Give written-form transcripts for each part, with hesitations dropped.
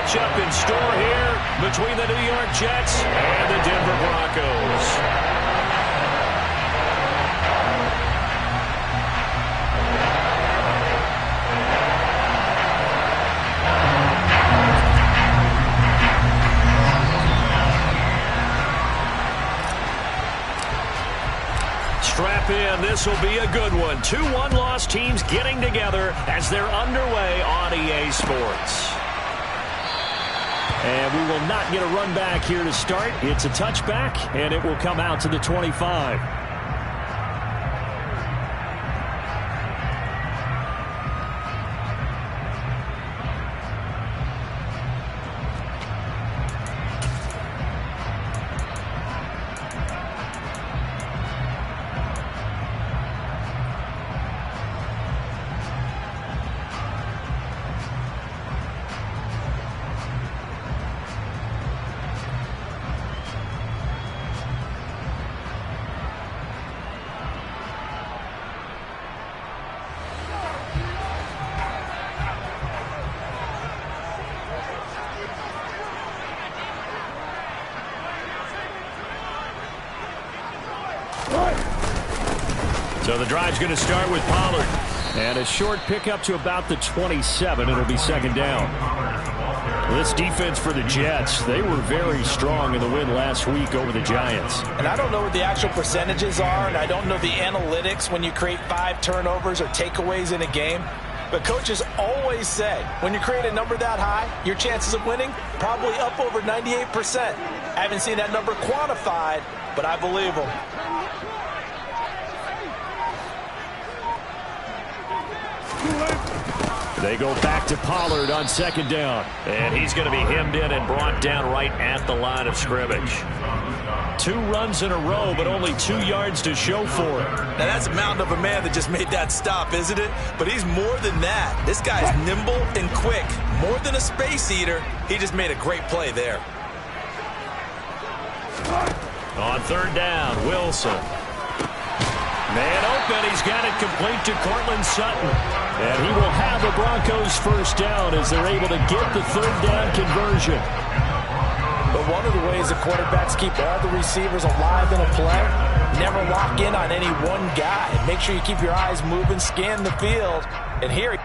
matchup in store here between the New York Jets and the Denver Broncos. Strap in. This will be a good one. 2 one-loss teams getting together as they're underway on EA Sports. And we will not get a run back here to start. It's a touchback, and it will come out to the 25. So the drive's going to start with Pollard. And a short pickup to about the 27. It'll be second down. This defense for the Jets, they were very strong in the win last week over the Giants. And I don't know what the actual percentages are, and I don't know the analytics when you create 5 turnovers or takeaways in a game. But coaches always say, when you create a number that high, your chances of winning probably up over 98%. I haven't seen that number quantified, but I believe them. They go back to Pollard on second down. And he's going to be hemmed in and brought down right at the line of scrimmage. 2 runs in a row, but only 2 yards to show for it. Now that's a mountain of a man that just made that stop, isn't it? But he's more than that. This guy's nimble and quick. More than a space eater, he just made a great play there. On third down, Wilson. Man open, he's got it complete to Cortland Sutton. And he will have the Broncos first down as they're able to get the third down conversion. But one of the ways the quarterbacks keep all the receivers alive in a play, never lock in on any one guy. Make sure you keep your eyes moving, scan the field. And here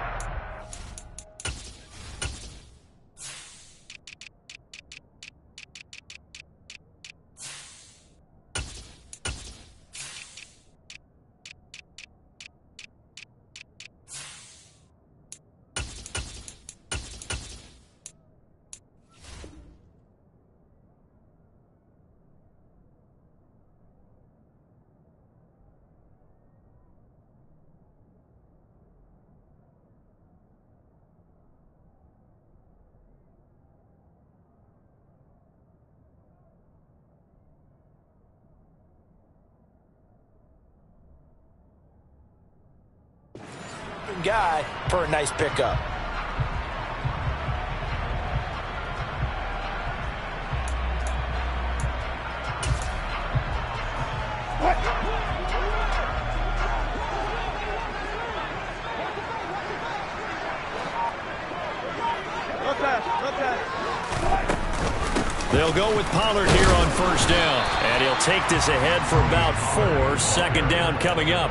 guy for a nice pickup. They'll go with Pollard here on first down. And he'll take this ahead for about 4. Second down coming up.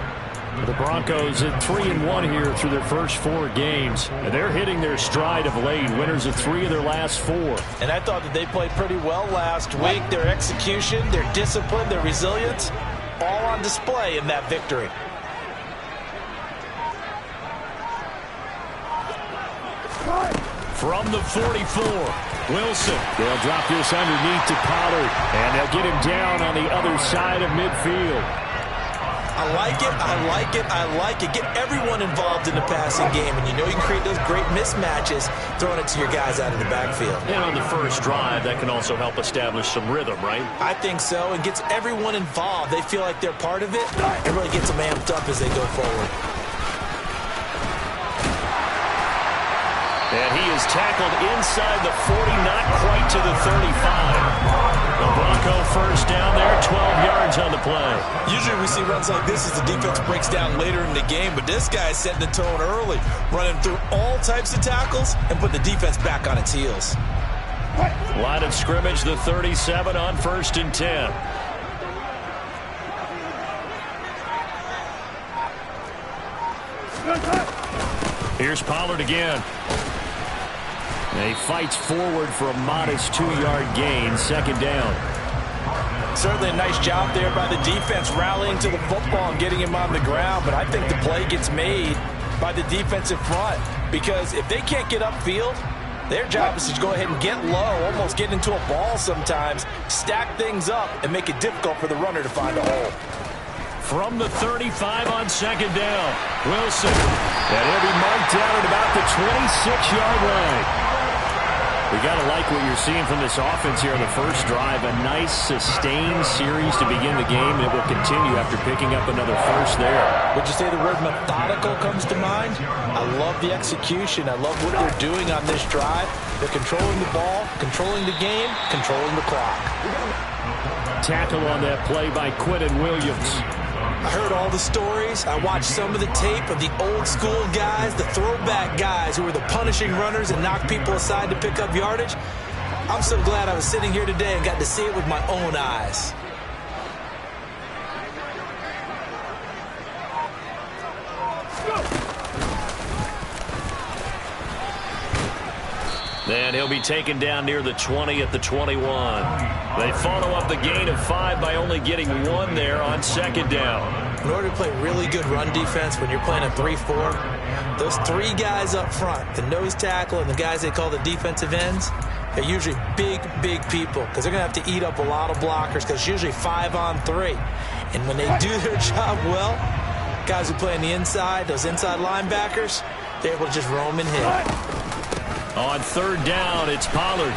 The Broncos at 3-1 here through their first 4 games. And they're hitting their stride of late. Winners of 3 of their last 4. And I thought that they played pretty well last week. Their execution, their discipline, their resilience, all on display in that victory. From the 44, Wilson. They'll drop this underneath to Pollard. And they'll get him down on the other side of midfield. I like it, I like it, I like it. Get everyone involved in the passing game, and you know you can create those great mismatches throwing it to your guys out of the backfield. And on the first drive, that can also help establish some rhythm, right? I think so. It gets everyone involved. They feel like they're part of it. It really gets them amped up as they go forward. And he is tackled inside the 40, not quite to the 35. The Bronco first down there, 12 yards on the play. Usually we see runs like this as the defense breaks down later in the game, but this guy is setting the tone early, running through all types of tackles and putting the defense back on its heels. Line of scrimmage, the 37 on 1st and 10. Here's Pollard again. And he fights forward for a modest 2-yard gain, 2nd down. Certainly a nice job there by the defense rallying to the football and getting him on the ground. But I think the play gets made by the defensive front, because if they can't get upfield, their job is to go ahead and get low, almost get into a ball sometimes, stack things up, and make it difficult for the runner to find a hole. From the 35 on 2nd down, Wilson. And he'll be marked down at about the 26-yard line. We got to like what you're seeing from this offense here on the first drive. A nice, sustained series to begin the game, and it will continue after picking up another first there. Would you say the word methodical comes to mind? I love the execution. I love what they're doing on this drive. They're controlling the ball, controlling the game, controlling the clock. Tackle on that play by Quinton Williams. I heard all the stories. I watched some of the tape of the old school guys, the throwback guys who were the punishing runners and knocked people aside to pick up yardage. I'm so glad I was sitting here today and got to see it with my own eyes. Then he'll be taken down near the 20 at the 21. They follow up the gain of 5 by only getting 1 there on 2nd down. In order to play really good run defense when you're playing a 3-4, those 3 guys up front, the nose tackle and the guys they call the defensive ends, they're usually big, big people, because they're going to have to eat up a lot of blockers, because it's usually 5 on 3. And when they do their job well, guys who play on the inside, those inside linebackers, they're able to just roam and hit. On 3rd down, it's Pollard.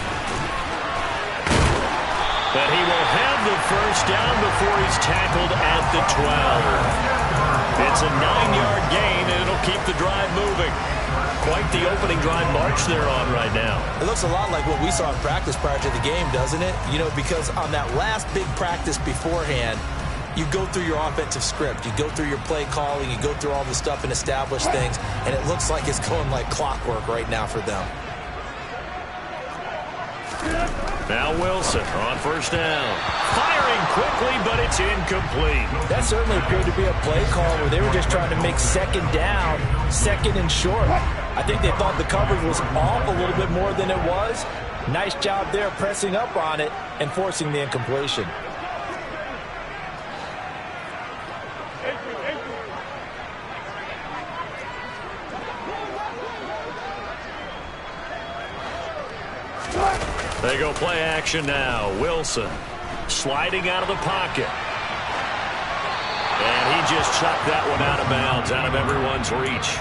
But he will have the first down before he's tackled at the 12. It's a 9-yard gain, and it'll keep the drive moving. Quite the opening drive march they're on right now. It looks a lot like what we saw in practice prior to the game, doesn't it? You know, because on that last big practice beforehand, you go through your offensive script. You go through your play calling. You go through all the stuff and establish things. And it looks like it's going like clockwork right now for them. Now Wilson on 1st down. Firing quickly, but it's incomplete. That certainly appeared to be a play call where they were just trying to make 2nd down, 2nd and short. I think they thought the coverage was off a little bit more than it was. Nice job there pressing up on it and forcing the incompletion. They go play action now. Wilson sliding out of the pocket. And he just chucked that one out of bounds, out of everyone's reach.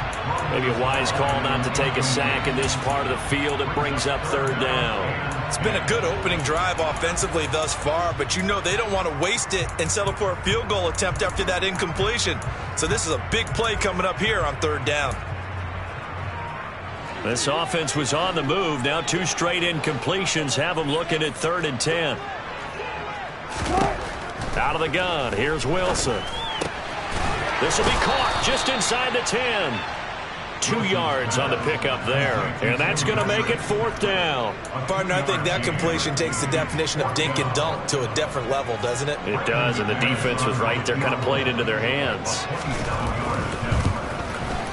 Maybe a wise call not to take a sack in this part of the field. It brings up 3rd down. It's been a good opening drive offensively thus far, but you know they don't want to waste it and settle for a field goal attempt after that incompletion. So this is a big play coming up here on 3rd down. This offense was on the move. Now 2 straight incompletions have them looking at 3rd and 10. Out of the gun, here's Wilson. This will be caught just inside the 10. 2 yards on the pickup there. And that's going to make it 4th down. Partner, I think that completion takes the definition of dink and dunk to a different level, doesn't it? It does, and the defense was right there, kind of played into their hands.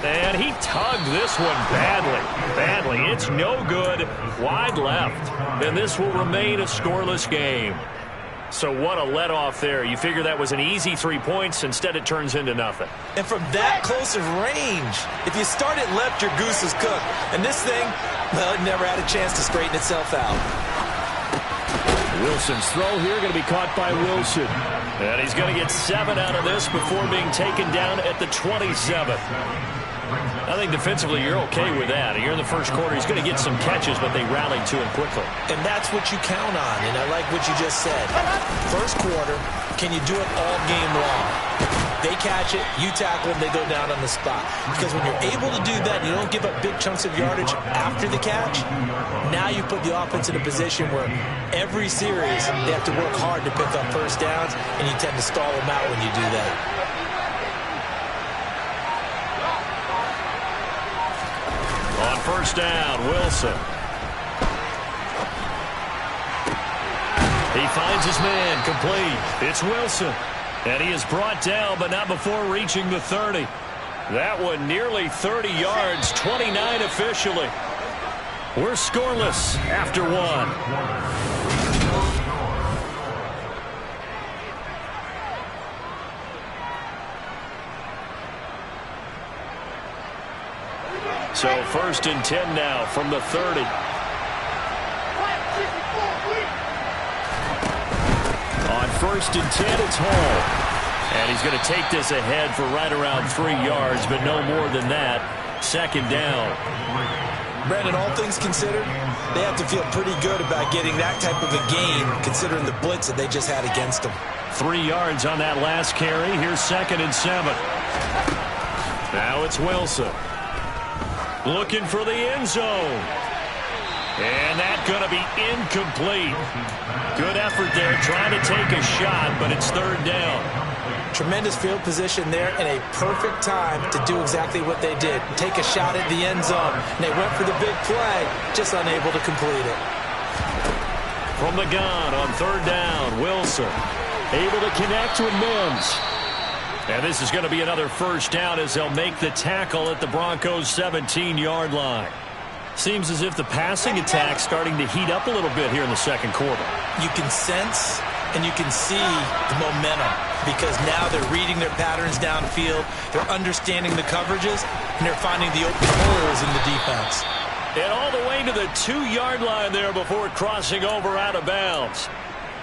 And he tugged this one badly. It's no good. Wide left. And this will remain a scoreless game. So what a let-off there. You figure that was an easy 3 points. Instead, it turns into nothing. And from that close of range, if you start it left, your goose is cooked. And this thing, well, it never had a chance to straighten itself out. Wilson's throw here going to be caught by Wilson. And he's going to get 7 out of this before being taken down at the 27. I think defensively you're okay with that. You're in the first quarter. He's going to get some catches, but they rallied to him quickly. And that's what you count on, and I like what you just said. First quarter, can you do it all game long? They catch it, you tackle them, they go down on the spot. Because when you're able to do that, you don't give up big chunks of yardage after the catch. Now you put the offense in a position where every series they have to work hard to pick up first downs, and you tend to stall them out when you do that. On 1st down, Wilson. He finds his man, complete. It's Wilson. And he is brought down, but not before reaching the 30. That one nearly 30 yards, 29 officially. We're scoreless after one. So 1st and 10 now from the 30. On 1st and 10, it's Hall. And he's going to take this ahead for right around 3 yards, but no more than that. 2nd down. Brandon, all things considered, they have to feel pretty good about getting that type of a gain, considering the blitz that they just had against them. 3 yards on that last carry. Here's 2nd and 7. Now it's Wilson. Looking for the end zone. And that's going to be incomplete. Good effort there, trying to take a shot, but it's 3rd down. Tremendous field position there and a perfect time to do exactly what they did. Take a shot at the end zone. And they went for the big play, just unable to complete it. From the gun on 3rd down, Wilson able to connect with Mims. And this is going to be another 1st down as they'll make the tackle at the Broncos' 17-yard line. Seems as if the passing attack's starting to heat up a little bit here in the 2nd quarter. You can sense and you can see the momentum because now they're reading their patterns downfield, they're understanding the coverages, and they're finding the open holes in the defense. And all the way to the 2-yard line there before crossing over out of bounds.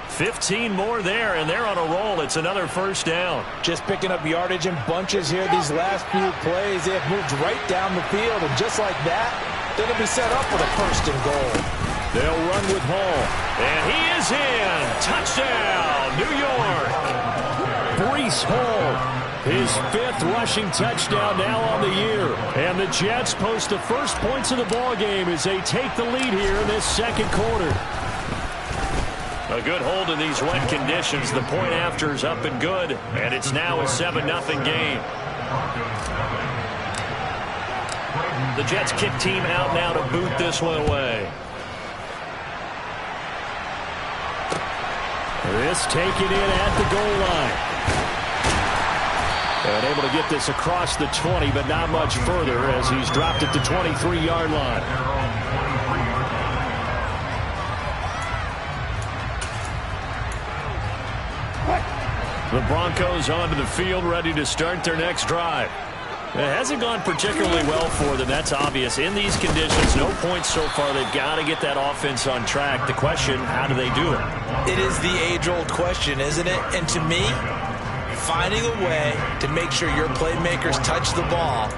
15 more there, and they're on a roll. It's another 1st down. Just picking up yardage in bunches here these last few plays. They have moved right down the field, and just like that, they're going to be set up with a 1st and goal. They'll run with Hall. And he is in. Touchdown, New York. Breece Hall, his 5th rushing touchdown now on the year. And the Jets post the first points of the ball game as they take the lead here in this 2nd quarter. A good hold in these wet conditions. The point after is up and good. And it's now a 7-0 game. The Jets kick team out now to boot this one away. This taken in at the goal line. And able to get this across the 20, but not much further as he's dropped at the 23-yard line. The Broncos onto the field, ready to start their next drive. It hasn't gone particularly well for them, that's obvious. In these conditions, no points so far. They've got to get that offense on track. The question, how do they do it? It is the age-old question, isn't it? And to me, finding a way to make sure your playmakers touch the ball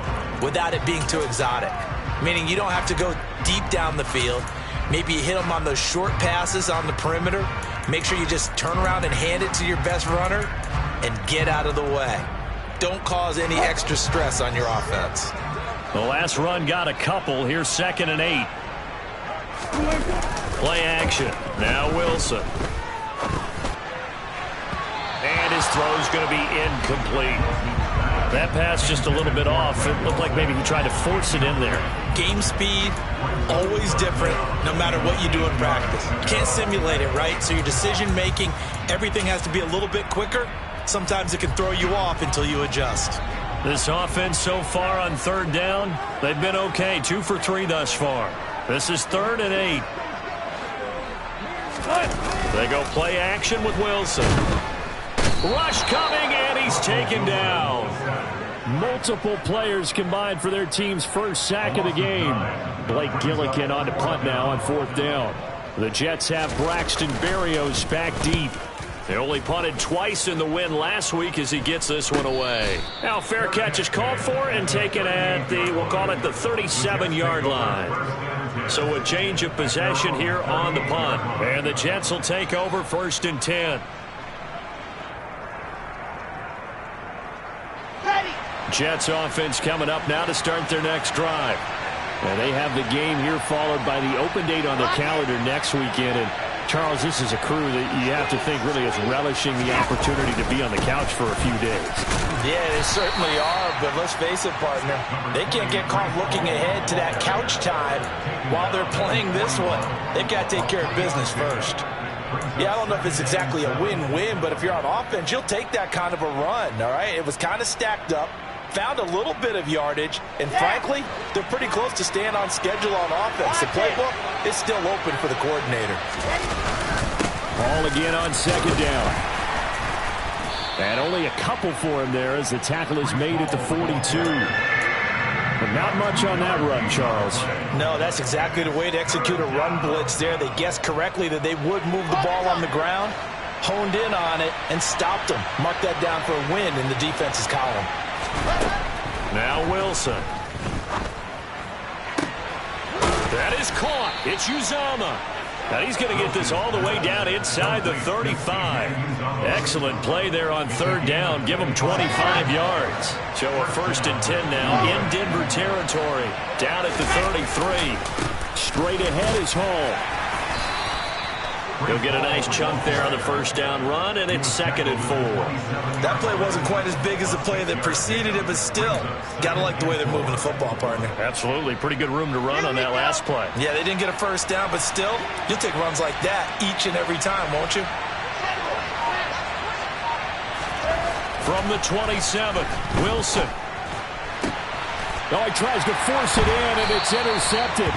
without it being too exotic. Meaning you don't have to go deep down the field. Maybe you hit them on those short passes on the perimeter. Make sure you just turn around and hand it to your best runner and get out of the way. Don't cause any extra stress on your offense. The last run got a couple. Here's 2nd and 8. Play action. Now Wilson. And his throw's going to be incomplete. That pass just a little bit off. It looked like maybe he tried to force it in there. Game speed, always different, no matter what you do in practice. You can't simulate it, right? So your decision-making, everything has to be a little bit quicker. Sometimes it can throw you off until you adjust. This offense so far on 3rd down, they've been okay. 2 for 3 thus far. This is 3rd and 8. They go play action with Wilson. Rush coming, and he's taken down. Multiple players combined for their team's first sack of the game. Blake Gillikin on to punt now on 4th down. The Jets have Braxton Berrios back deep. They only punted twice in the win last week as he gets this one away. Now fair catch is called for and taken at the, we'll call it the 37-yard line. So a change of possession here on the punt. And the Jets will take over 1st and 10. Jets offense coming up now to start their next drive. And they have the game here followed by the open date on their calendar next weekend. And Charles, this is a crew that you have to think really is relishing the opportunity to be on the couch for a few days. Yeah, they certainly are, but let's face it, partner. They can't get caught looking ahead to that couch time while they're playing this one. They've got to take care of business first. Yeah, I don't know if it's exactly a win-win, but if you're on offense, you'll take that kind of a run, all right? It was kind of stacked up, found a little bit of yardage, and frankly, they're pretty close to staying on schedule on offense. The playbook is still open for the coordinator. Ball again on second down. And only a couple for him there as the tackle is made at the 42. But not much on that run, Charles. No, that's exactly the way to execute a run blitz there. They guessed correctly that they would move the ball on the ground, honed in on it, and stopped them. Mark that down for a win in the defense's column. Now Wilson. That is caught. It's Uzomah. Now he's going to get this all the way down inside the 35. Excellent play there on third down. Give him 25 yards. So a 1st and 10 now in Denver territory. Down at the 33. Straight ahead is Hall. He'll get a nice chunk there on the first down run, and it's 2nd and 4. That play wasn't quite as big as the play that preceded it, but still, got to like the way they're moving the football, partner. Absolutely. Pretty good room to run on that last play. Yeah, they didn't get a first down, but still, you'll take runs like that each and every time, won't you? From the 27th, Wilson. Oh, he tries to force it in, and it's intercepted.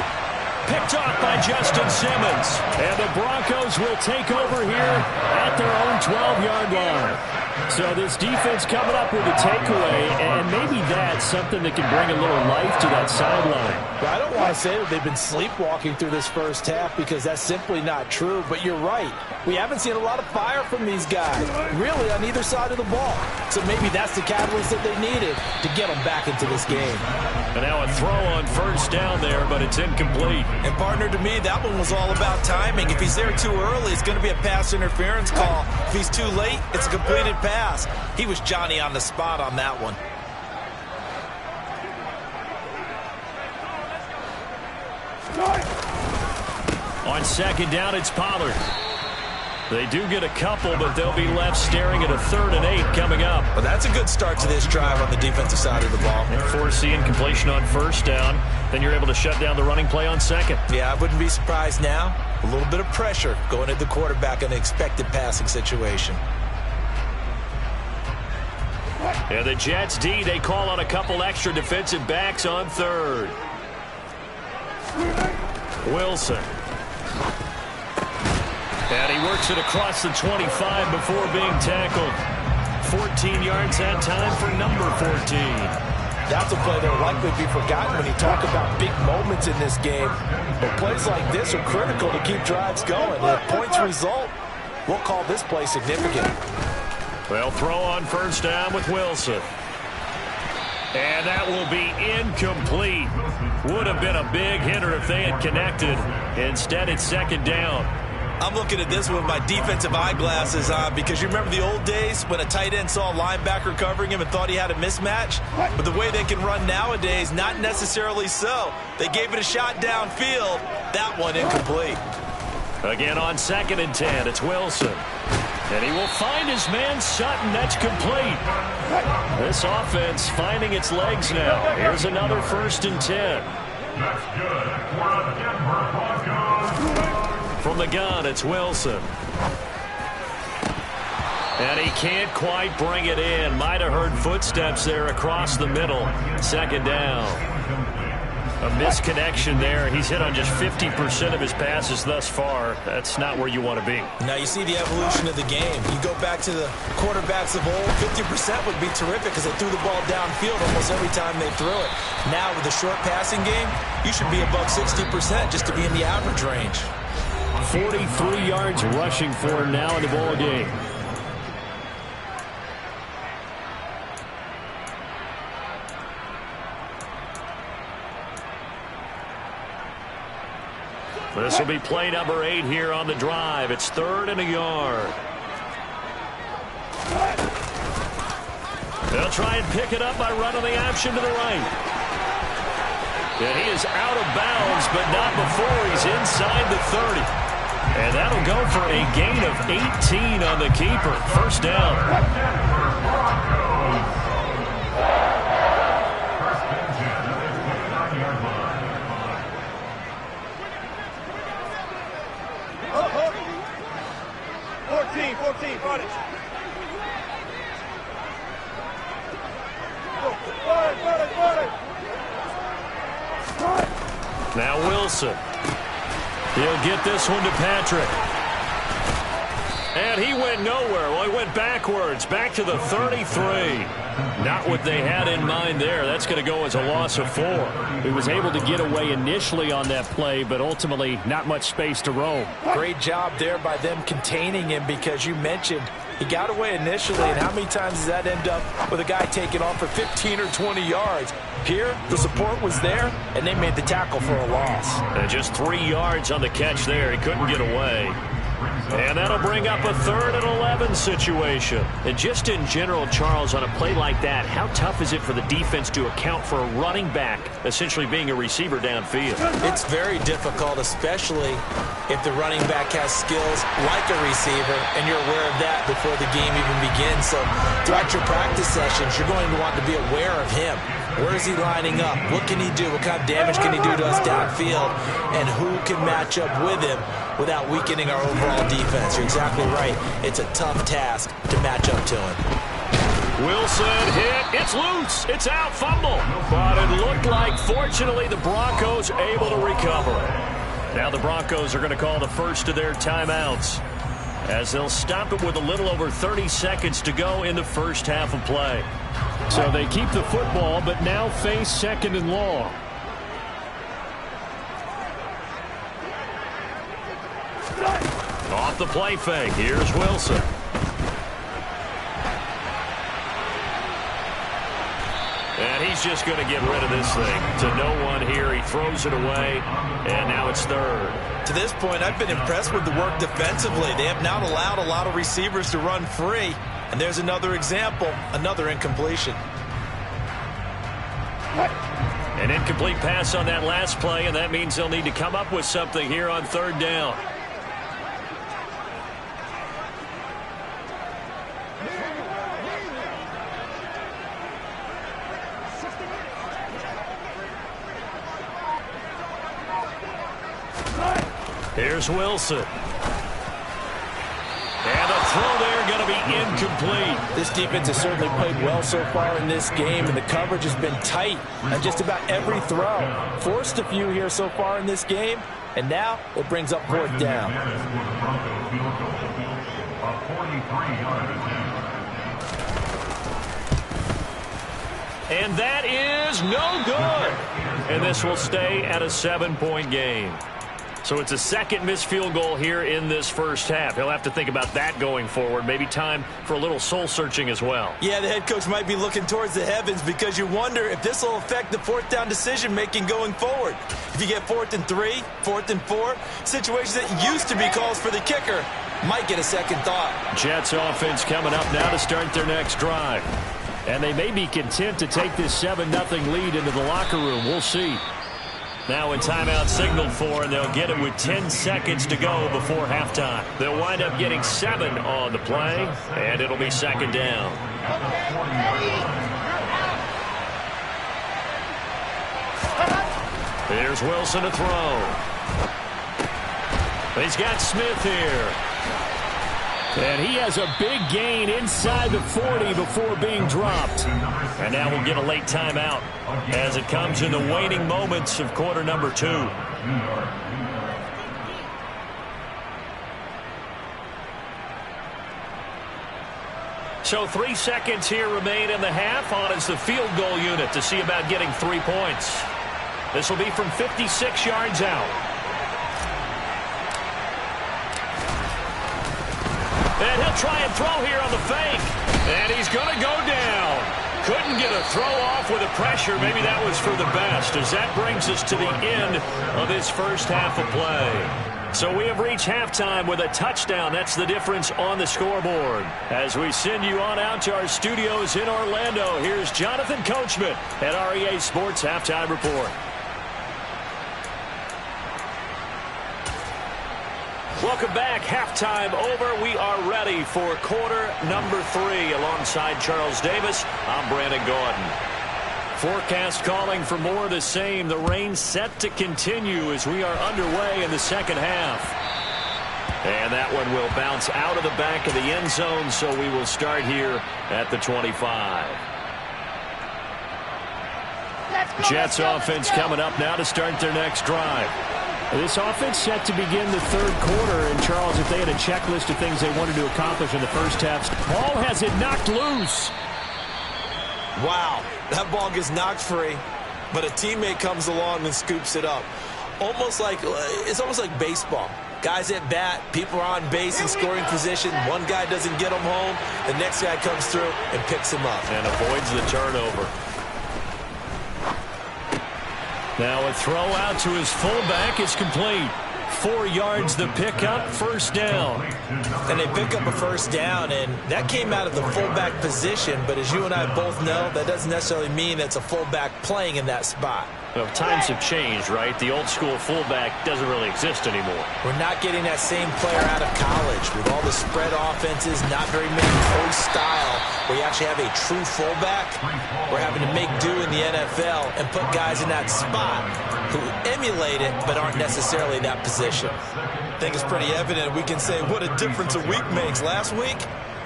Picked off by Justin Simmons. And the Broncos will take over here at their own 12-yard line. So this defense coming up with a takeaway, and maybe that's something that can bring a little life to that sideline. Well, I don't want to say that they've been sleepwalking through this first half because that's simply not true, but you're right. We haven't seen a lot of fire from these guys, really, on either side of the ball. So maybe that's the catalyst that they needed to get them back into this game. And now a throw on first down there, but it's incomplete. And, partner, to me, that one was all about timing. If he's there too early, it's going to be a pass interference call. If he's too late, it's a completed pass. He was Johnny on the spot on that one. On second down, it's Pollard. They do get a couple, but they'll be left staring at a 3rd and 8 coming up. Well, that's a good start to this drive on the defensive side of the ball. And force incompletion on first down. Then you're able to shut down the running play on second. Yeah, I wouldn't be surprised now. A little bit of pressure going at the quarterback in an expected passing situation. And the Jets D, they call on a couple extra defensive backs on 3rd. Wilson. And he works it across the 25 before being tackled. 14 yards that time for number 14. That's a play that will likely be forgotten when you talk about big moments in this game. But plays like this are critical to keep drives going. And if points result, we'll call this play significant. Well, throw on first down with Wilson. And that will be incomplete. Would have been a big hitter if they had connected. Instead, it's 2nd down. I'm looking at this with my defensive eyeglasses on because you remember the old days when a tight end saw a linebacker covering him and thought he had a mismatch? But the way they can run nowadays, not necessarily so. They gave it a shot downfield. That one incomplete. Again on 2nd and 10, it's Wilson. And he will find his man Sutton. That's complete. This offense finding its legs now. Here's another 1st and 10. That's good for the Denver Broncos. From the gun, it's Wilson. And he can't quite bring it in. Might have heard footsteps there across the middle. 2nd down. A misconnection there. He's hit on just 50% of his passes thus far. That's not where you want to be. Now you see the evolution of the game. You go back to the quarterbacks of old, 50% would be terrific because they threw the ball downfield almost every time they threw it. Now with the short passing game, you should be above 60% just to be in the average range. 43 yards rushing for him now in the ball game. This will be play number 8 here on the drive. It's 3rd and a yard. They'll try and pick it up by running the option to the right. And he is out of bounds, but not before he's inside the 30. And that'll go for a gain of 18 on the keeper. First down. 14, run it. Now Wilson. He'll get this one to Patrick. And he went nowhere. Well, he went backwards, back to the 33. Not what they had in mind there. That's going to go as a loss of 4. He was able to get away initially on that play, but ultimately not much space to roam. Great job there by them containing him, because you mentioned he got away initially, and how many times does that end up with a guy taking off for 15 or 20 yards? Here, the support was there, and they made the tackle for a loss. And just 3 yards on the catch there. He couldn't get away. And that'll bring up a 3rd and 11 situation. And just in general, Charles, on a play like that, how tough is it for the defense to account for a running back essentially being a receiver downfield? It's very difficult, especially if the running back has skills like a receiver, and you're aware of that before the game even begins. So throughout your practice sessions, you're going to want to be aware of him. Where is he lining up? What can he do? What kind of damage can he do to us downfield? And who can match up with him without weakening our overall defense? You're exactly right. It's a tough task to match up to him. Wilson hit. It's loose. It's out. Fumble. But it looked like, fortunately, the Broncos able to recover. Now the Broncos are going to call the first of their timeouts, as they'll stop it with a little over 30 seconds to go in the first half of play. So they keep the football, but now face 2nd and long. Off the play fake. Here's Wilson. And he's just going to get rid of this thing to no one here. He throws it away, and now it's 3rd. To this point, I've been impressed with the work defensively. They have not allowed a lot of receivers to run free. And there's another example, another incompletion. An incomplete pass on that last play, and that means they'll need to come up with something here on 3rd down. Here's Wilson. And the throw there going to be incomplete. This defense has certainly played well so far in this game, and the coverage has been tight on just about every throw. Forced a few here so far in this game, and now it brings up 4th down. And that is no good. And this will stay at a 7-point game. So it's a 2nd missed field goal here in this first half. He'll have to think about that going forward. Maybe time for a little soul-searching as well. Yeah, the head coach might be looking towards the heavens, because you wonder if this will affect the 4th down decision-making going forward. If you get 4th and 3, 4th and 4, situations that used to be calls for the kicker might get a second thought. Jets offense coming up now to start their next drive. And they may be content to take this 7-0 lead into the locker room. We'll see. Now in timeout signaled for, and they'll get it with 10 seconds to go before halftime. They'll wind up getting 7 on the play, and it'll be 2nd down. Here's Wilson to throw. He's got Smith here. And he has a big gain inside the 40 before being dropped. And now we'll get a late timeout as it comes in the waning moments of quarter number 2. So 3 seconds here remain in the half. On is the field goal unit to see about getting 3 points. This will be from 56 yards out. And he'll try and throw here on the fake. And he's going to go down. Couldn't get a throw off with the pressure. Maybe that was for the best, as that brings us to the end of this first half of play. So we have reached halftime with a touchdown. That's the difference on the scoreboard. As we send you on out to our studios in Orlando, here's Jonathan Coachman at REA Sports Halftime Report. Welcome back. Halftime over. We are ready for quarter number 3. Alongside Charles Davis, I'm Brandon Gordon. Forecast calling for more of the same. The rain set to continue as we are underway in the second half. And that one will bounce out of the back of the end zone, so we will start here at the 25. Jets offense coming up now to start their next drive. This offense set to begin the third quarter, and Charles, if they had a checklist of things they wanted to accomplish in the first half, ball has it knocked loose. Wow, that ball gets knocked free, but a teammate comes along and scoops it up. It's almost like baseball. Guys at bat, people are on base in scoring position. One guy doesn't get him home. The next guy comes through and picks him up. And avoids the turnover. Now a throw out to his fullback is complete. 4 yards the pickup, first down. And they pick up a first down, and that came out of the fullback position. But as you and I both know, that doesn't necessarily mean it's a fullback playing in that spot. Well, times have changed, right? The old school fullback doesn't really exist anymore. We're not getting that same player out of college with all the spread offenses, not very many post style, where you actually have a true fullback. We're having to make do in the NFL and put guys in that spot who emulate it but aren't necessarily in that position. I think it's pretty evident. We can say what a difference a week makes. Last week,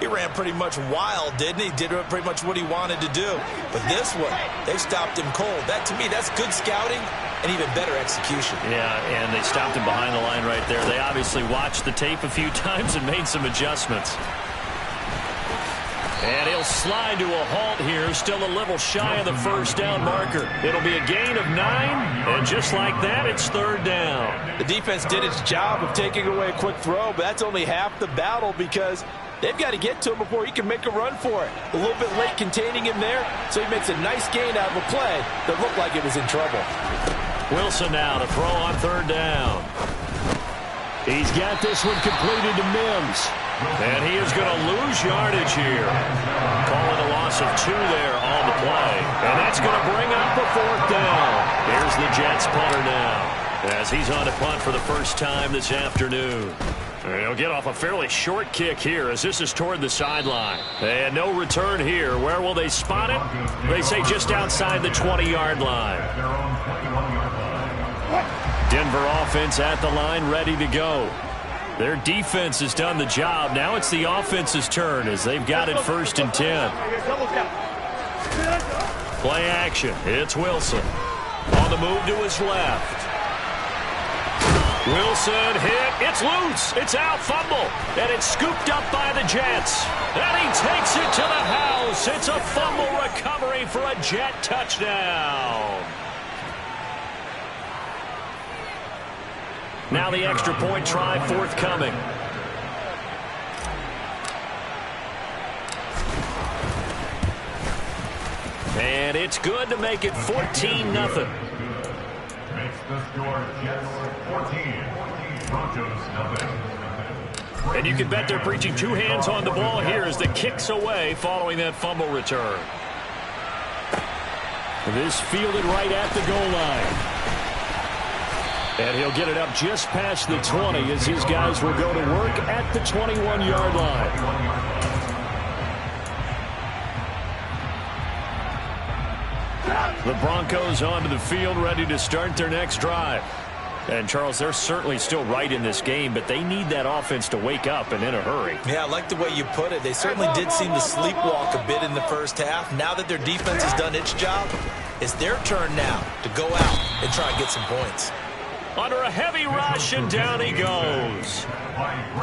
he ran pretty much wild, didn't he? Did pretty much what he wanted to do. But this one, they stopped him cold. That, to me, that's good scouting and even better execution. Yeah, and they stopped him behind the line right there. They obviously watched the tape a few times and made some adjustments. And he'll slide to a halt here, still a little shy of the first down marker. It'll be a gain of 9, and just like that, it's third down. The defense did its job of taking away a quick throw, but that's only half the battle because they've got to get to him before he can make a run for it. A little bit late containing him there, so he makes a nice gain out of a play that looked like it was in trouble. Wilson now to throw on third down. He's got this one completed to Mims. And he is going to lose yardage here. Calling a loss of 2 there on the play. And that's going to bring up a fourth down. Here's the Jets punter now, as he's on to punt for the first time this afternoon. He'll get off a fairly short kick here as this is toward the sideline. And no return here. Where will they spot it? They say just outside the 20-yard line. Denver offense at the line, ready to go. Their defense has done the job. Now it's the offense's turn as they've got it first and 10. Play action. It's Wilson. On the move to his left. Wilson hit. It's loose. It's out. Fumble. And it's scooped up by the Jets. And he takes it to the house. It's a fumble recovery for a Jet touchdown. Now the extra point try forthcoming. And it's good to make it 14-0. Makes the score Jets 14, Broncos 0. And you can bet they're preaching 2 hands on the ball here as the kick's away following that fumble return. This fielded right at the goal line. And he'll get it up just past the 20 as his guys will go to work at the 21-yard line. The Broncos onto the field ready to start their next drive. And, Charles, they're certainly still right in this game, but they need that offense to wake up and in a hurry. Yeah, I like the way you put it. They certainly did seem to sleepwalk a bit in the first half. Now that their defense has done its job, it's their turn now to go out and try and get some points. Under a heavy rush, and down he goes.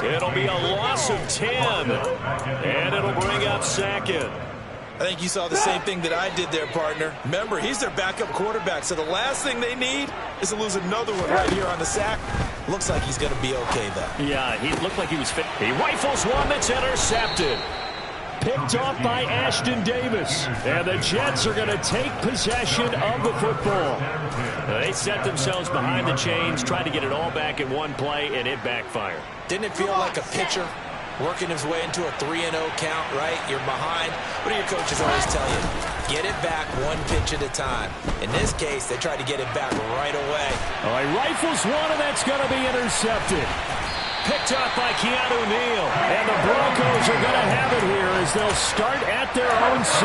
It'll be a loss of 10, and it'll bring up second. I think you saw the same thing that I did there, partner. Remember, he's their backup quarterback, so the last thing they need is to lose another one right here on the sack. Looks like he's going to be okay, though. Yeah, he looked like he was fit. He rifles one that's intercepted. Picked off by Ashton Davis. And the Jets are going to take possession of the football. They set themselves behind the chains, tried to get it all back in one play, and it backfired. Didn't it feel like a pitcher working his way into a 3-0 count, right? You're behind. What do your coaches always tell you? Get it back one pitch at a time. In this case, they tried to get it back right away. Oh, he rifles one, and that's going to be intercepted. Picked up by Keanu Neal. And the Broncos are going to have it here as they'll start at their own 7.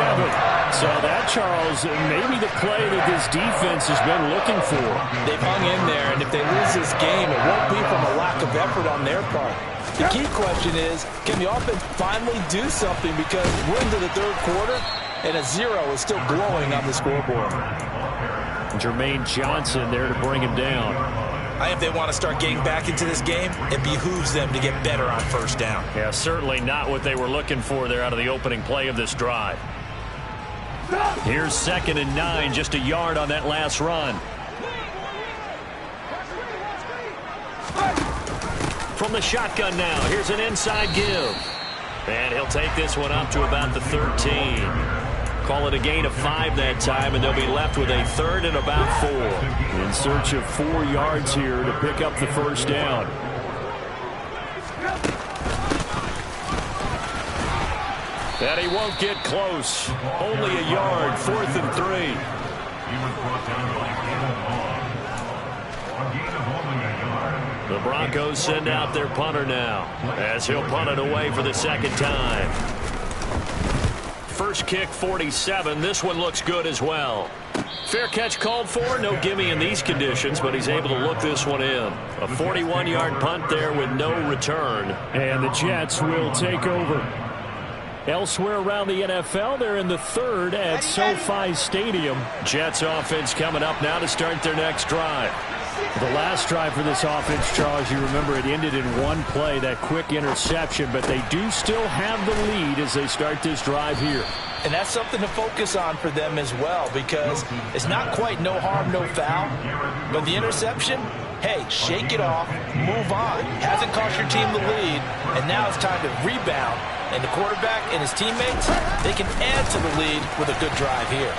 So that, Charles, maybe the play that this defense has been looking for. They've hung in there, and if they lose this game, it won't be from a lack of of effort on their part. The key question is, can the offense finally do something, because we're into the third quarter and a 0 is still glowing on the scoreboard. Jermaine Johnson there to bring him down. I think if they want to start getting back into this game, it behooves them to get better on first down. Yeah, certainly not what they were looking for there out of the opening play of this drive. Here's 2nd and 9, just a yard on that last run. From the shotgun now, here's an inside give. And he'll take this one up to about the 13. Call it a gain of 5 that time, and they'll be left with a 3rd and about 4. In search of 4 yards here to pick up the first down. And he won't get close. Only a yard, 4th and 3. He was brought down by Caleb Hall. A gain of only a yard. The Broncos send out their punter now, as he'll punt it away for the 2nd time. First kick, 47. This one looks good as well. Fair catch called for. No gimme in these conditions, but he's able to look this one in. A 41-yard punt there with no return. And the Jets will take over. Elsewhere around the NFL, they're in the 3rd at SoFi Stadium. Jets offense coming up now to start their next drive. The last drive for this offense, Charles, you remember it ended in one play, that quick interception, but they do still have the lead as they start this drive here. And that's something to focus on for them as well, because it's not quite no harm, no foul, but the interception, hey, shake it off, move on. Hasn't cost your team the lead, and now it's time to rebound. And the quarterback and his teammates, they can add to the lead with a good drive here.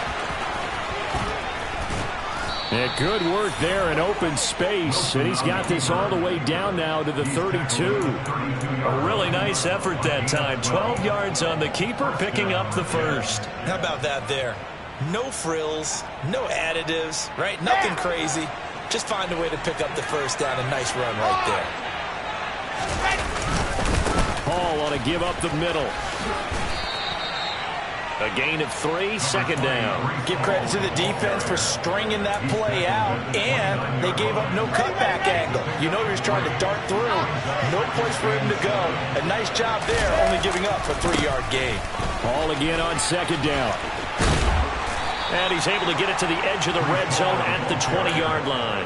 Yeah, good work there in open space, and he's got this all the way down now to the 32. A really nice effort that time. 12 yards on the keeper, picking up the first. How about that there? No frills, no additives, right? Nothing crazy. Just find a way to pick up the first down. A nice run right there. Hall on a give up the middle. A gain of 3, 2nd down. Give credit to the defense for stringing that play out, and they gave up no cutback angle. You know he was trying to dart through. No place for him to go. A nice job there, only giving up a 3-yard gain. Hall again on 2nd down. And he's able to get it to the edge of the red zone at the 20-yard line.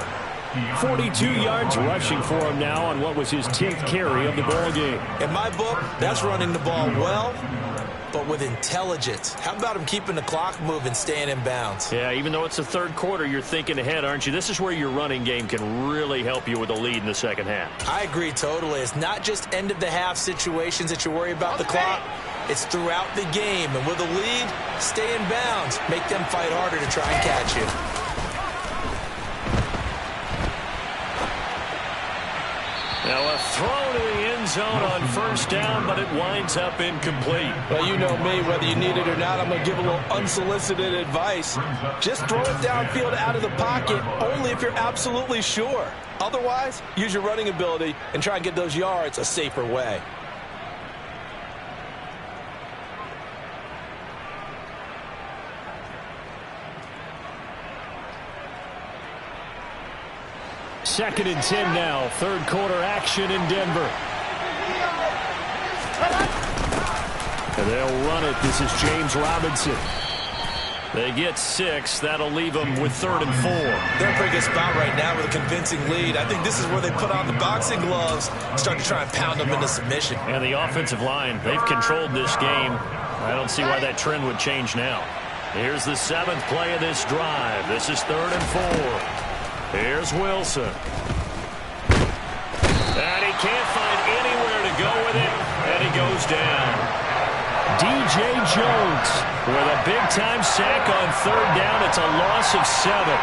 42 yards rushing for him now on what was his 10th carry of the ball game. In my book, that's running the ball well, but with intelligence. How about him keeping the clock moving, staying in bounds? Yeah, even though it's the 3rd quarter, you're thinking ahead, aren't you? This is where your running game can really help you with a lead in the 2nd half. I agree totally. It's not just end-of-the-half situations that you worry about the clock. It's throughout the game. And with a lead, stay in bounds. Make them fight harder to try and catch you. Now a throw to the end zone on 1st down, but it winds up incomplete. Well, you know me, whether you need it or not, I'm going to give a little unsolicited advice. Just throw it downfield out of the pocket, only if you're absolutely sure. Otherwise, use your running ability and try and get those yards a safer way. Second and 10 now. 3rd quarter action in Denver. And they'll run it. This is James Robinson. They get 6. That'll leave them with 3rd and 4. They're in a pretty good spot right now with a convincing lead. I think this is where they put on the boxing gloves, start to try and pound them into submission. And the offensive line, they've controlled this game. I don't see why that trend would change now. Here's the 7th play of this drive. This is 3rd and 4. Here's Wilson. And he can't find anywhere to go with it, and he goes down. DJ Jones with a big-time sack on 3rd down. It's a loss of 7.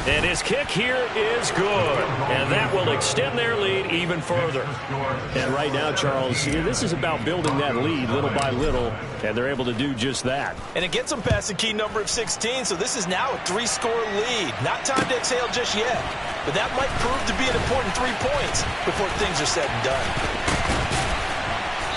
And his kick here is good. And that will extend their lead even further. And right now, Charles, this is about building that lead little by little, and they're able to do just that. And it gets them past the key number of 16, so this is now a 3-score lead. Not time to exhale just yet, but that might prove to be an important 3 points before things are said and done.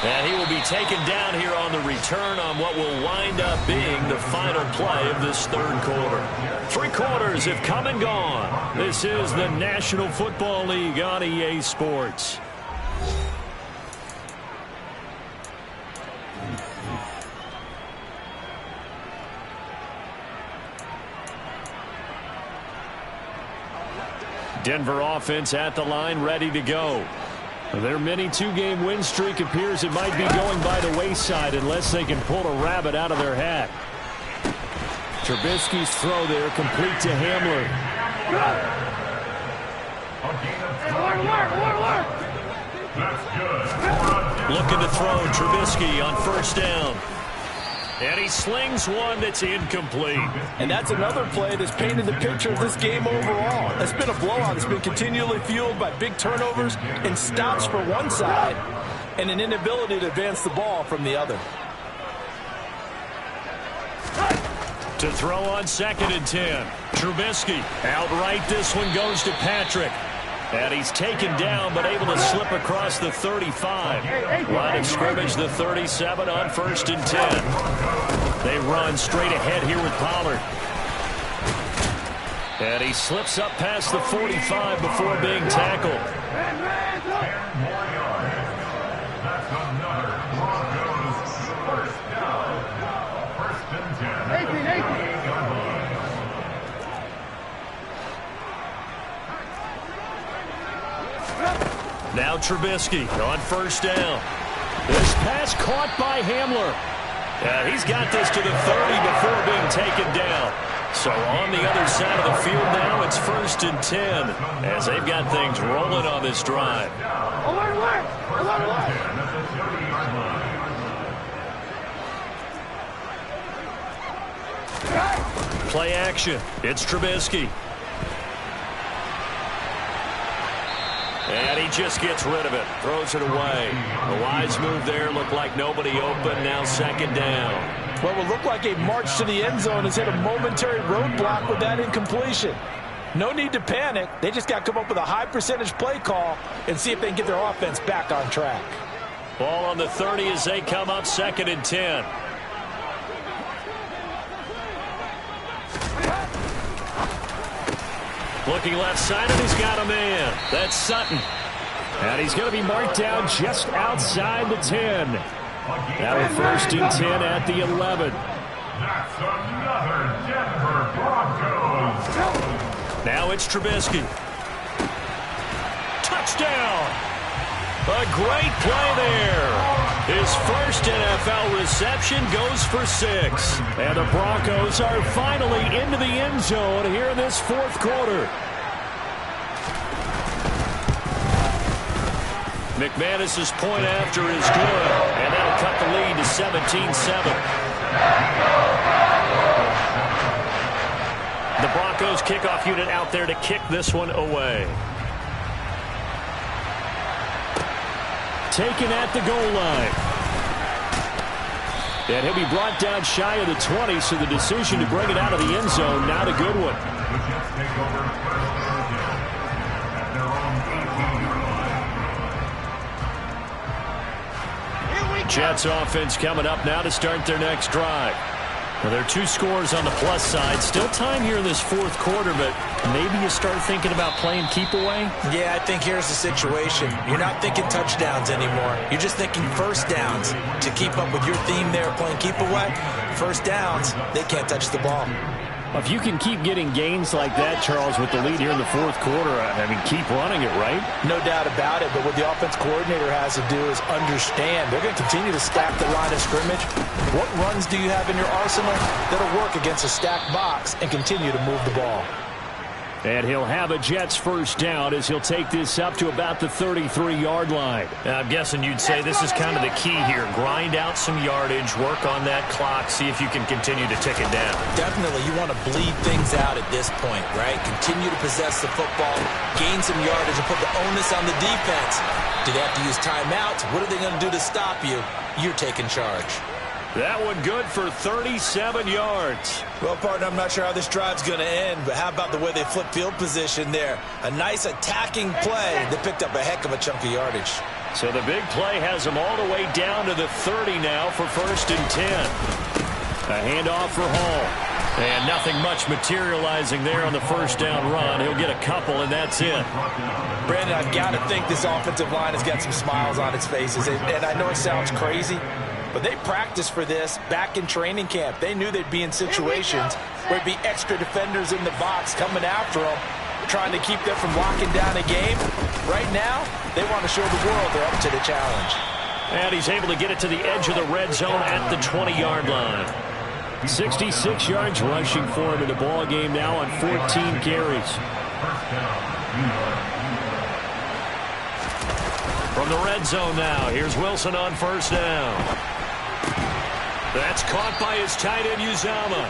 And he will be taken down here on the return on what will wind up being the final play of this third quarter. 3 quarters have come and gone. This is the National Football League on EA Sports. Denver offense at the line, ready to go. Their mini 2-game win streak appears it might be going by the wayside unless they can pull a rabbit out of their hat. Trubisky's throw there, complete to Hamler. Looking to throw Trubisky on first down. And he slings one that's incomplete. And that's another play that's painted the picture of this game overall. It's been a blowout. It's been continually fueled by big turnovers and stops for one side and an inability to advance the ball from the other. To throw on 2nd and 10. Trubisky outright. This one goes to Patrick. And he's taken down, but able to slip across the 35. Line of scrimmage, the 37 on 1st and 10. They run straight ahead here with Pollard. And he slips up past the 45 before being tackled. That's another Broncos first down. 1st and 10. Now Trubisky on 1st down. This pass caught by Hamler. He's got this to the 30 before being taken down. So on the other side of the field now, it's 1st and 10 as they've got things rolling on this drive. Play action. It's Trubisky. And he just gets rid of it. Throws it away. A wise move there. Looked like nobody open. Now 2nd down. What would look like a march to the end zone has hit a momentary roadblock with that incompletion. No need to panic. They just got to come up with a high percentage play call and see if they can get their offense back on track. Ball on the 30 as they come up 2nd and 10. Looking left side, and he's got a man. That's Sutton. And he's going to be marked down just outside the 10. Now 1st and 10 at the 11. That's another Denver Broncos. Now it's Trubisky. Touchdown! A great play there. His first NFL reception goes for 6. And the Broncos are finally into the end zone here in this 4th quarter. McManus's point after is good. And that'll cut the lead to 17-7. The Broncos kickoff unit out there to kick this one away. Taken at the goal line. And he'll be brought down shy of the 20, so the decision to bring it out of the end zone, not a good one. The Jets take over 1st and 10 at their own 18-yard line. Jets offense coming up now to start their next drive. Well, there are 2 scores on the plus side. Still time here in this 4th quarter, but maybe you start thinking about playing keep away? Yeah, I think here's the situation. You're not thinking touchdowns anymore. You're just thinking first downs. To keep up with your theme there, playing keep away, first downs, they can't touch the ball. If you can keep getting gains like that, Charles, with the lead here in the 4th quarter, I mean, keep running it, right? No doubt about it, but what the offense coordinator has to do is understand they're going to continue to stack the line of scrimmage. What runs do you have in your arsenal that'll work against a stacked box and continue to move the ball? And he'll have a Jets first down as he'll take this up to about the 33-yard line. I'm guessing you'd say this is kind of the key here. Grind out some yardage, work on that clock, see if you can continue to tick it down. Definitely, you want to bleed things out at this point, right? Continue to possess the football, gain some yardage, and put the onus on the defense. Do they have to use timeouts? What are they going to do to stop you? You're taking charge. That one good for 37 yards. Well, partner, I'm not sure how this drive's going to end, but how about the way they flip field position there? A nice attacking play that picked up a heck of a chunk of yardage. So the big play has him all the way down to the 30 now for 1st and 10. A handoff for Hall. And nothing much materializing there on the first down run. He'll get a couple, and that's it. Brandon, I've got to think this offensive line has got some smiles on its faces. And I know it sounds crazy, but they practiced for this back in training camp. They knew they'd be in situations where it'd be extra defenders in the box coming after them, trying to keep them from locking down a game. Right now, they want to show the world they're up to the challenge. And he's able to get it to the edge of the red zone at the 20-yard line. 66 yards rushing for him in the ball game now on 14 carries. From the red zone now, here's Wilson on 1st down. That's caught by his tight end, Uzama.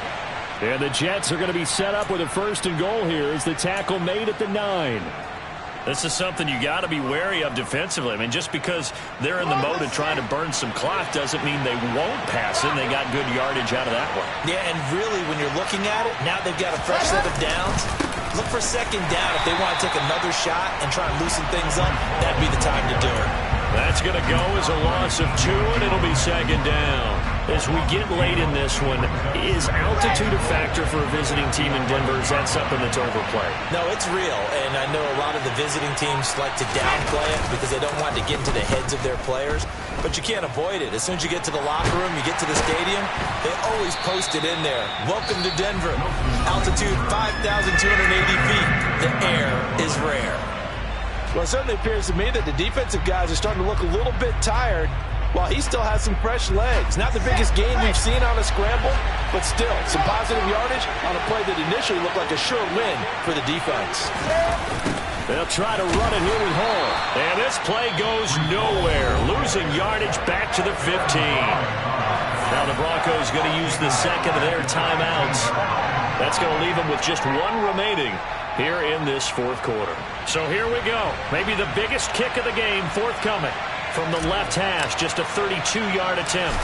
And the Jets are going to be set up with a 1st and goal here as the tackle made at the 9. This is something you got to be wary of defensively. I mean, just because they're in the mode of trying to burn some clock doesn't mean they won't pass it. They got good yardage out of that one. Yeah, and really, when you're looking at it, now they've got a fresh set of downs. Look for 2nd down if they want to take another shot and try and loosen things up. That'd be the time to do it. That's going to go as a loss of 2, and it'll be 2nd down. As we get late in this one, is altitude a factor for a visiting team in Denver? Is that something that's overplayed? No, it's real, and I know a lot of the visiting teams like to downplay it because they don't want to get into the heads of their players, but you can't avoid it. As soon as you get to the locker room, you get to the stadium, they always post it in there. Welcome to Denver. Altitude 5,280 feet. The air is rare. Well, it certainly appears to me that the defensive guys are starting to look a little bit tired, while he still has some fresh legs. Not the biggest gain we've seen on a scramble, but still some positive yardage on a play that initially looked like a sure win for the defense. They'll try to run it here with Hall. And this play goes nowhere. Losing yardage back to the 15. Now the Broncos going to use the 2nd of their timeouts. That's going to leave them with just 1 remaining here in this 4th quarter. So here we go. Maybe the biggest kick of the game forthcoming. From the left hash, just a 32-yard attempt.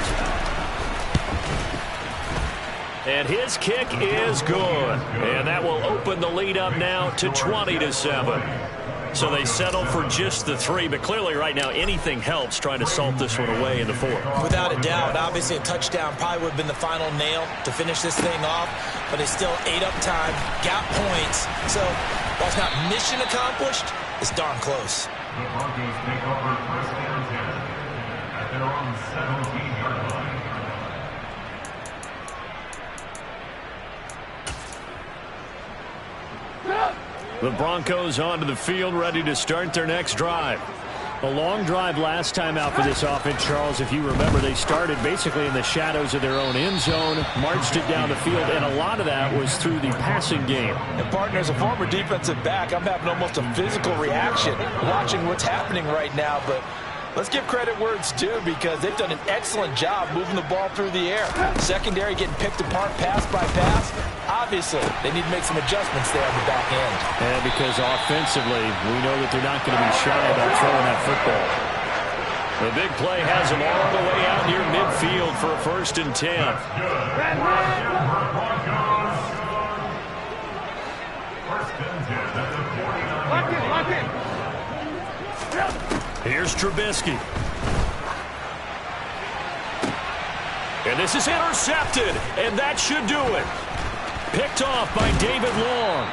And his kick is good. And that will open the lead up now to 20-7. So they settle for just the 3, but clearly right now anything helps trying to salt this one away in the 4th. Without a doubt, obviously a touchdown probably would have been the final nail to finish this thing off, but they still ate up time, got points. So while it's not mission accomplished, it's darn close. The Broncos take over 1st and 10 at their own 17-yard line. The Broncos onto the field, ready to start their next drive. A long drive last time out for this offense, Charles. If you remember, they started basically in the shadows of their own end zone, marched it down the field, and a lot of that was through the passing game. And, partner, as a former defensive back, I'm having almost a physical reaction watching what's happening right now. But let's give credit where it's due because they've done an excellent job moving the ball through the air. Secondary getting picked apart pass by pass. Obviously, they need to make some adjustments there on the back end. And because offensively, we know that they're not going to be shy about throwing that football. The big play has them all the way out near midfield for a 1st and 10. Here's Trubisky. And this is intercepted, and that should do it. Picked off by David Long.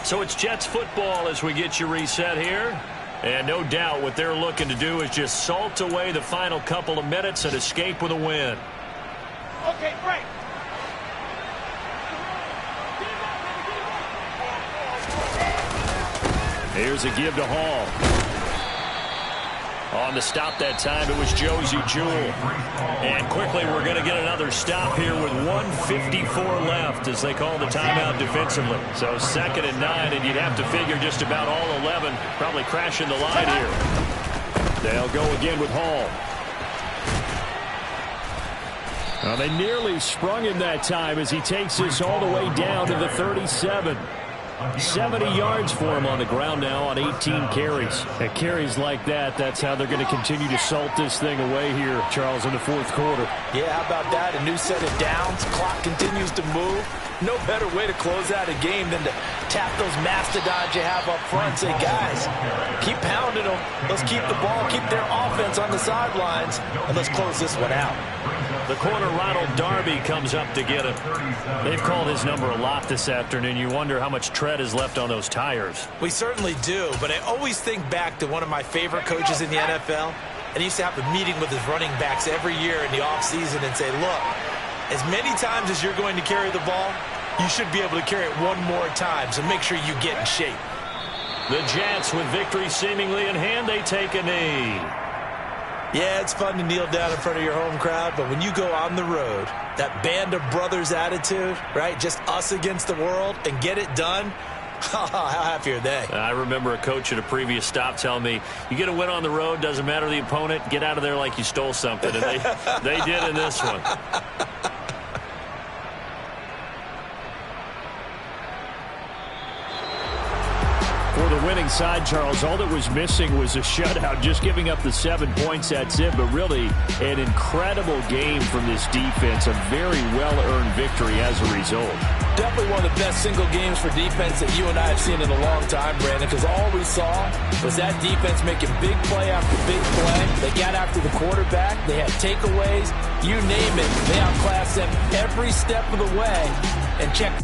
So it's Jets football as we get you reset here. And no doubt what they're looking to do is just salt away the final couple of minutes and escape with a win. Okay, break. Here's a give to Hall. On the stop that time, it was Josie Jewell. And quickly, we're going to get another stop here with 1:54 left as they call the timeout defensively. So 2nd and 9, and you'd have to figure just about all 11 probably crashing the line here. They'll go again with Hall. Well, they nearly sprung him that time as he takes this all the way down to the 37. 70 yards for him on the ground now on 18 carries. And carries like that, that's how they're going to continue to salt this thing away here, Charles, in the fourth quarter. Yeah, how about that? A new set of downs. Clock continues to move. No better way to close out a game than to tap those mastodons you have up front and say, guys, keep pounding them. Let's keep the ball, keep their offense on the sidelines, and let's close this one out. The corner, Ronald Darby, comes up to get him. They've called his number a lot this afternoon. You wonder how much tread is left on those tires. We certainly do, but I always think back to one of my favorite coaches in the NFL, and he used to have a meeting with his running backs every year in the offseason and say, look, as many times as you're going to carry the ball, you should be able to carry it one more time, so make sure you get in shape. The Jets, with victory seemingly in hand, they take a knee. Yeah, it's fun to kneel down in front of your home crowd, but when you go on the road, that band of brothers attitude, right, just us against the world, and get it done, how happy are they? I remember a coach at a previous stop telling me, you get a win on the road, doesn't matter the opponent, get out of there like you stole something, and they did in this one. For the winning side, Charles, all that was missing was a shutout. Just giving up the 7 points, that's it. But really, an incredible game from this defense. A very well-earned victory as a result. Definitely one of the best single games for defense that you and I have seen in a long time, Brandon, because all we saw was that defense making big play after big play. They got after the quarterback. They had takeaways. You name it. They outclassed them every step of the way. And check